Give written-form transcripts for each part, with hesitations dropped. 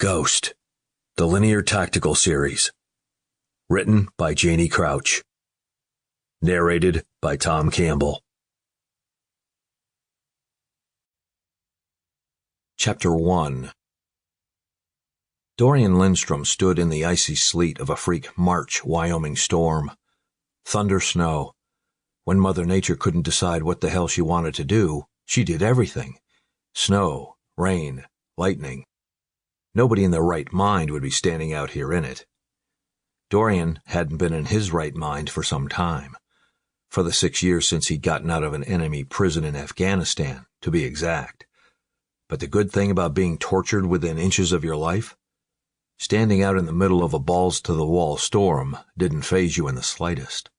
Ghost, the Linear Tactical Series. Written by Janie Crouch. Narrated by Tom Campbell. Chapter 1. Dorian Lindstrom stood in the icy sleet of a freak March Wyoming storm. Thunder, snow. When Mother Nature couldn't decide what the hell she wanted to do, she did everything. Snow, rain, lightning. Nobody in their right mind would be standing out here in it. Dorian hadn't been in his right mind for some time. For the 6 years since he'd gotten out of an enemy prison in Afghanistan, to be exact. But the good thing about being tortured within inches of your life? Standing out in the middle of a balls-to-the-wall storm didn't faze you in the slightest.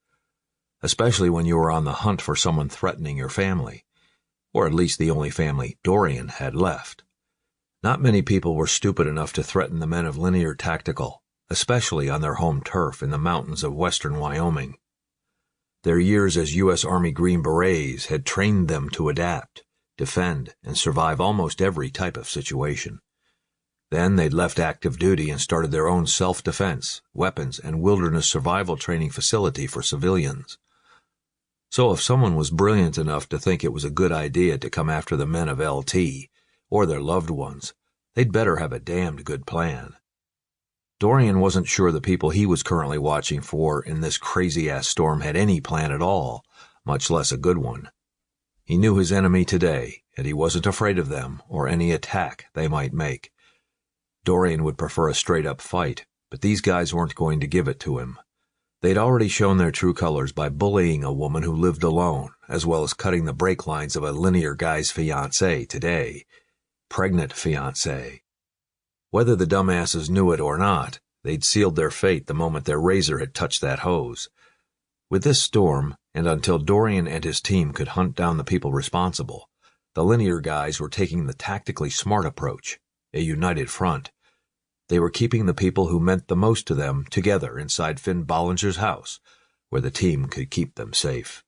Especially when you were on the hunt for someone threatening your family, or at least the only family Dorian had left. Not many people were stupid enough to threaten the men of Linear Tactical, especially on their home turf in the mountains of western Wyoming. Their years as U.S. Army Green Berets had trained them to adapt, defend, and survive almost every type of situation. Then they'd left active duty and started their own self-defense, weapons, and wilderness survival training facility for civilians. So if someone was brilliant enough to think it was a good idea to come after the men of LT, or their loved ones, they'd better have a damned good plan. Dorian wasn't sure the people he was currently watching for in this crazy-ass storm had any plan at all, much less a good one. He knew his enemy today, and he wasn't afraid of them or any attack they might make. Dorian would prefer a straight-up fight, but these guys weren't going to give it to him. They'd already shown their true colors by bullying a woman who lived alone, as well as cutting the brake lines of a linear guy's fiancée today. Pregnant fiancée. Whether the dumbasses knew it or not, they'd sealed their fate the moment their razor had touched that hose. With this storm, and until Dorian and his team could hunt down the people responsible, the linear guys were taking the tactically smart approach, a united front. They were keeping the people who meant the most to them together inside Finn Bollinger's house, where the team could keep them safe.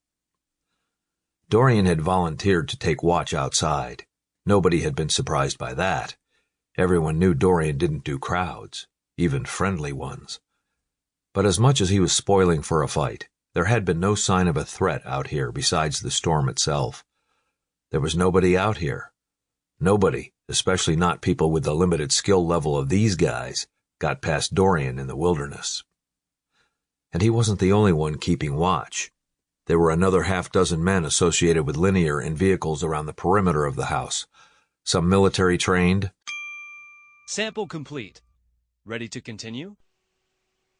Dorian had volunteered to take watch outside. Nobody had been surprised by that. Everyone knew Dorian didn't do crowds, even friendly ones. But as much as he was spoiling for a fight, there had been no sign of a threat out here besides the storm itself. There was nobody out here. Nobody, especially not people with the limited skill level of these guys, got past Dorian in the wilderness. And he wasn't the only one keeping watch. There were another half-dozen men associated with Linear in vehicles around the perimeter of the house. Some military-trained. Sample complete. Ready to continue?